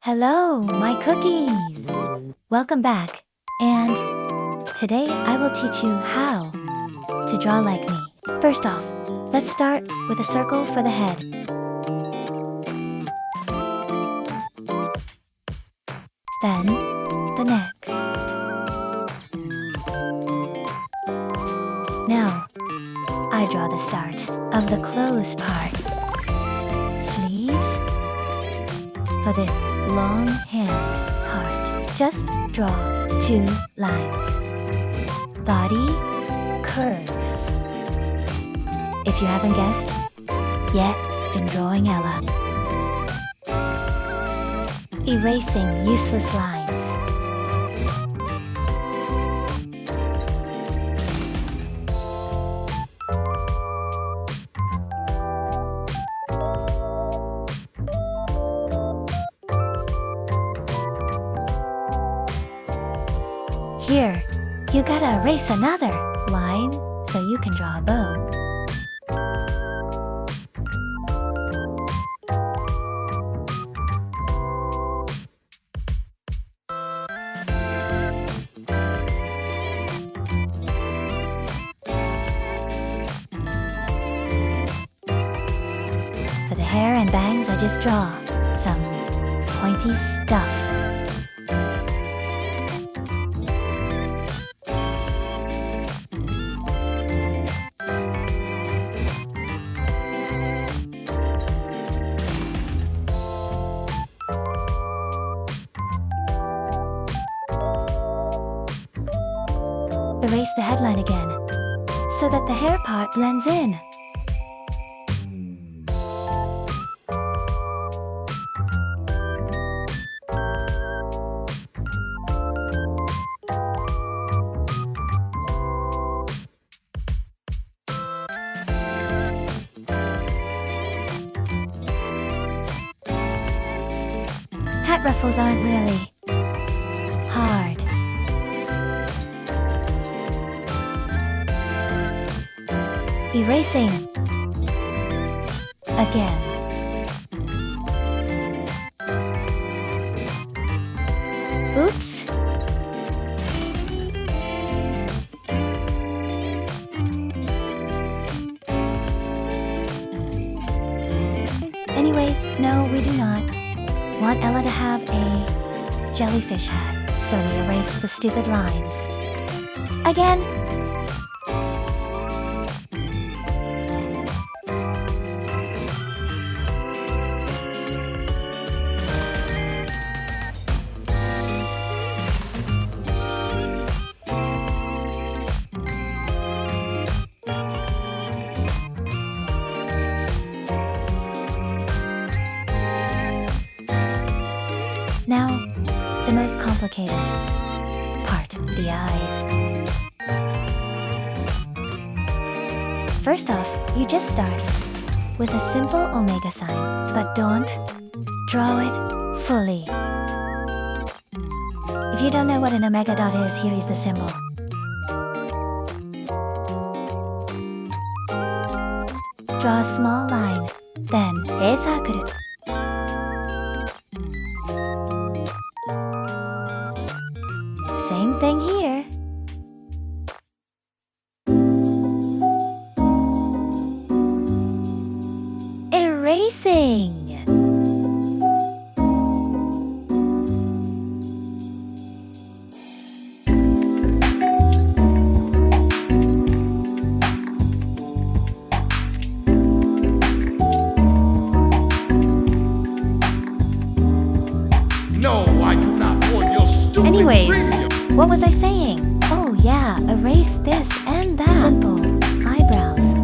Hello, my cookies! Welcome back. And today I will teach you how to draw like me. First off, let's start with a circle for the head. Then, the neck. Now, I draw the start of the clothes part. Sleeves. For this long hand part, just draw 2 lines. Body curves. If you haven't guessed yet in drawing Ella. Erasing useless lines. Here, you gotta erase another line so you can draw a bow. For the hair and bangs, I just draw some pointy stuff. Erase the headline again, so that the hair part blends in. Hat ruffles aren't really hard. Erasing again. Oops. Anyways, no, we do not want Ella to have a jellyfish hat, so we erase the stupid lines. Again. Now, the most complicated part, the eyes. First off, you just start with a simple omega sign, but don't draw it fully. If you don't know what an omega dot is, here is the symbol. Draw a small line, then eisakuru. Same thing here. Erasing. No, I do not want your stupid Anyways, premium. what was I saying? Oh yeah, erase this and that. Simple eyebrows.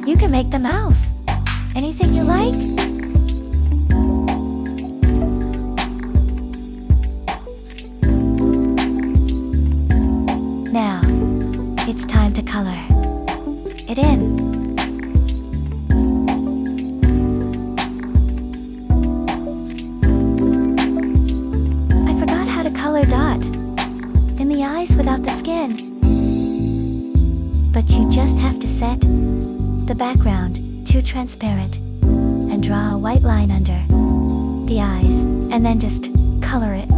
You can make the mouth. Anything you like? Now, it's time to color it in. Color dot in the eyes without the skin. But you just have to set the background too transparent and draw a white line under. and then just color it.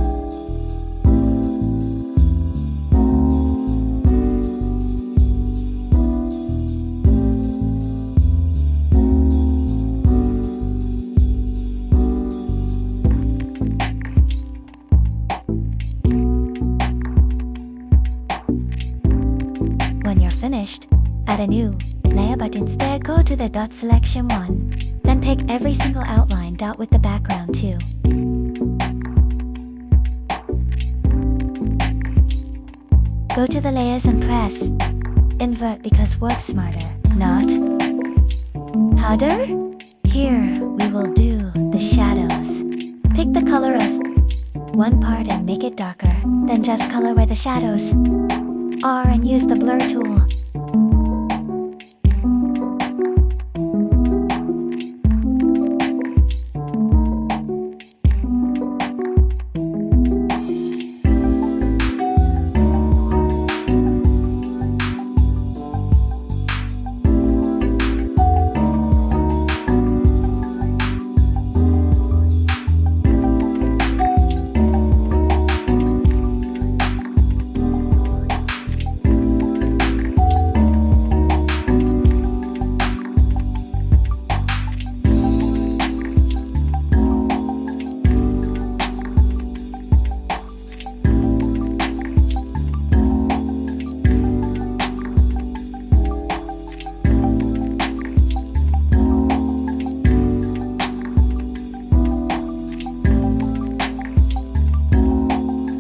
When you're finished, add a new layer, but instead go to the dot selection one. Then pick every single outline dot with the background too. Go to the layers and press invert because works smarter, not harder. Here we will do the shadows. Pick the color of one part and make it darker. Then just color where the shadows are and use the blur tool.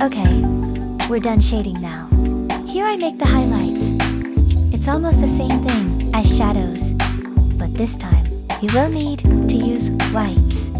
Okay, we're done shading now. Here I make the highlights. It's almost the same thing as shadows, but this time you will need to use whites.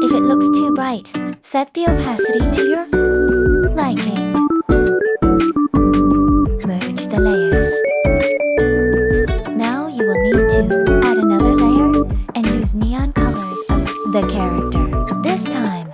If it looks too bright, set the opacity to your liking. Merge the layers. Now you will need to add another layer and use neon colors of the character. This time,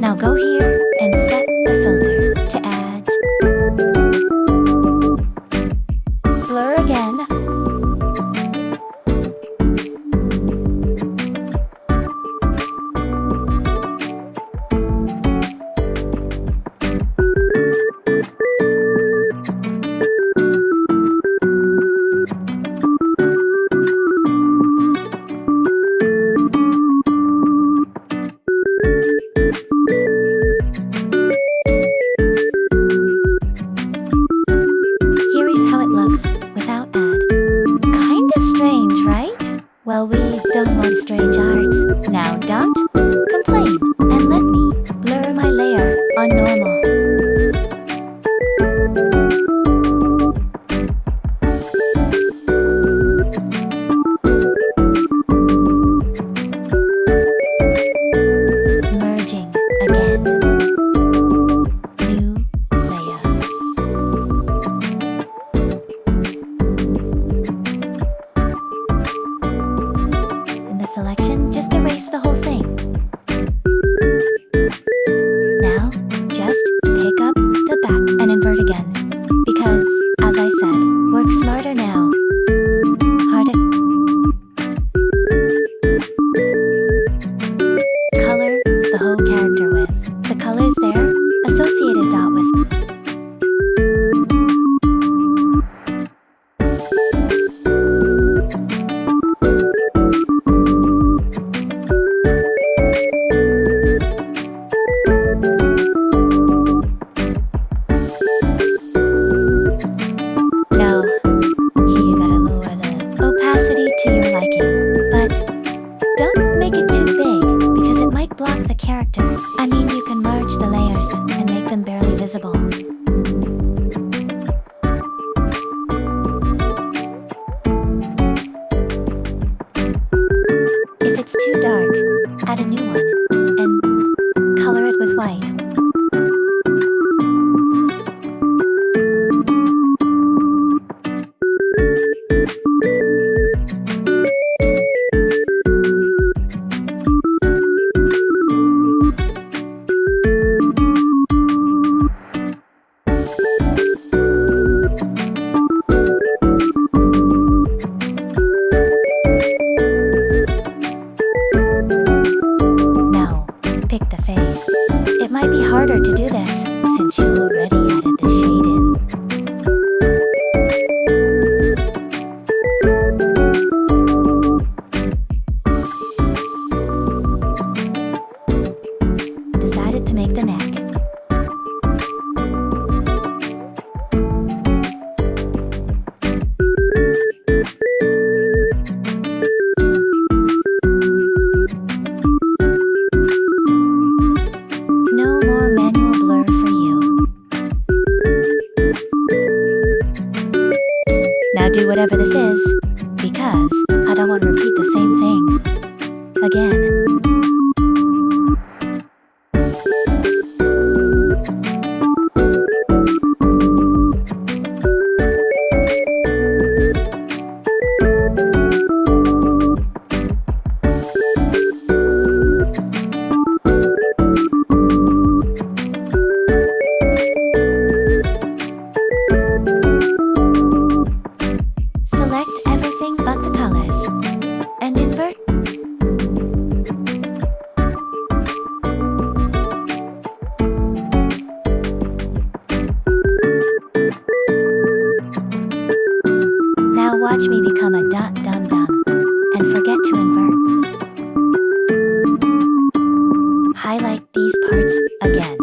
now go here and set the filter to add blur again. Here is how it looks without ad. Kinda strange, right? Well, we don't want strange art. Now don't complain and let me blur my layer on normal. Merging again. New layer. In the selection, just erase the whole thing. Now, just pick up the back and invert again. Because, as I said, work smarter now. Harder. Color the whole character with the colors I mean, you can merge the layers and make them barely visible. If it's too dark, add a new one and color it with white. Now, pick the face. It might be harder to do this since you already added the shade in. Decided to make the neck. No more manual blur for you. Now do whatever this is, because I don't want to repeat the same thing again. Select everything but the colors and invert. Now watch me become a dum-dum and forget to invert. Highlight these parts again.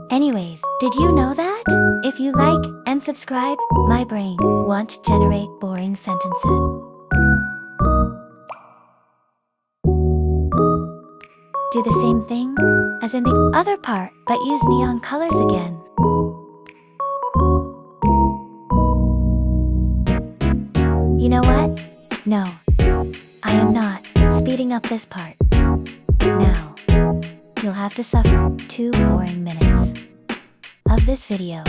Anyways, did you know that? If you like and subscribe, my brain won't generate boring sentences. Do the same thing as in the other part, but use neon colors again. You know what? No, I am not speeding up this part. Now, you'll have to suffer 2 boring minutes of this video.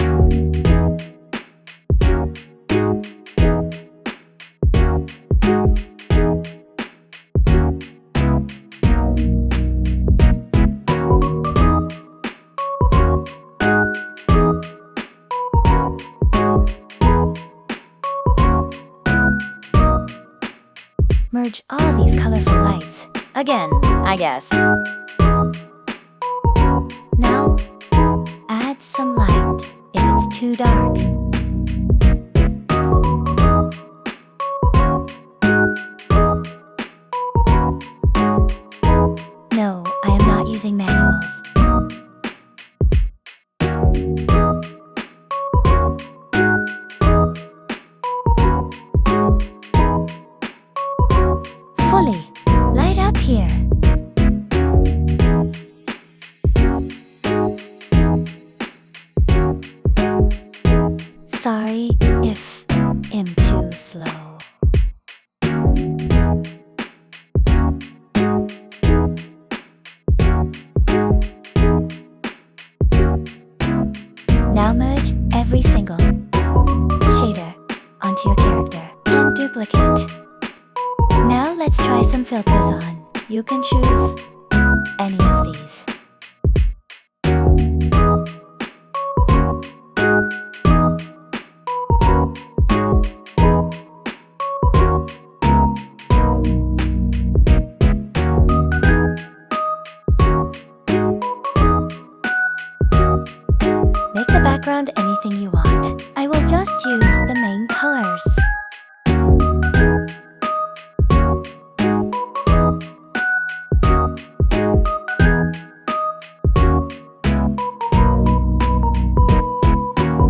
Merge all these colorful lights again, I guess. Now, add some light if it's too dark. No, I am not using manuals. Fully light up here. Let's try some filters on. You can choose any of these. Make the background anything you want. I will just use the main colors.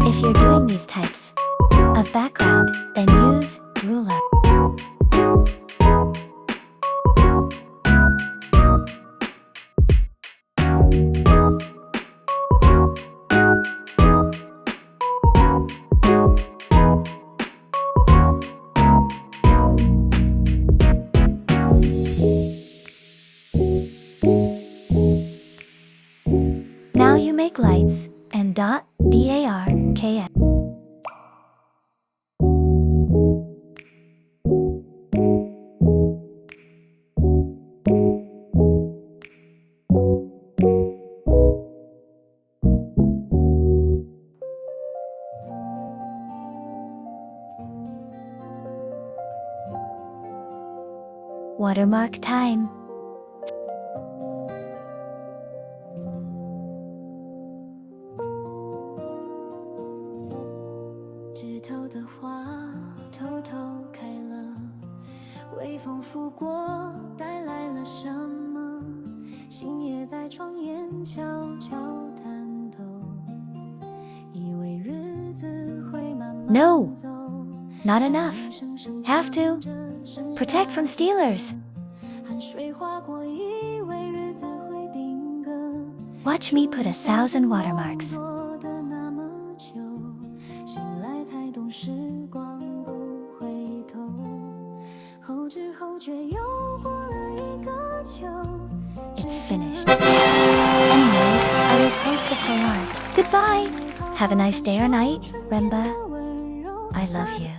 If you're doing these types of background, then use ruler. Now you make lights and dot DARKS. Watermark time.枝头的花偷偷开了，微风拂过，带来了什么？星夜在窗沿悄悄探头，以为日子会慢慢 No, 走。 not enough. Have to protect from stealers. 汗水划过，以为日子会定格。 Watch me put 1,000 watermarks. 过得那么久，醒来才懂时光不回头，后知后觉又过了一个秋。 It's finished. Anyways, I will post the full art. Goodbye. Have a nice day or night, Remba. I love you.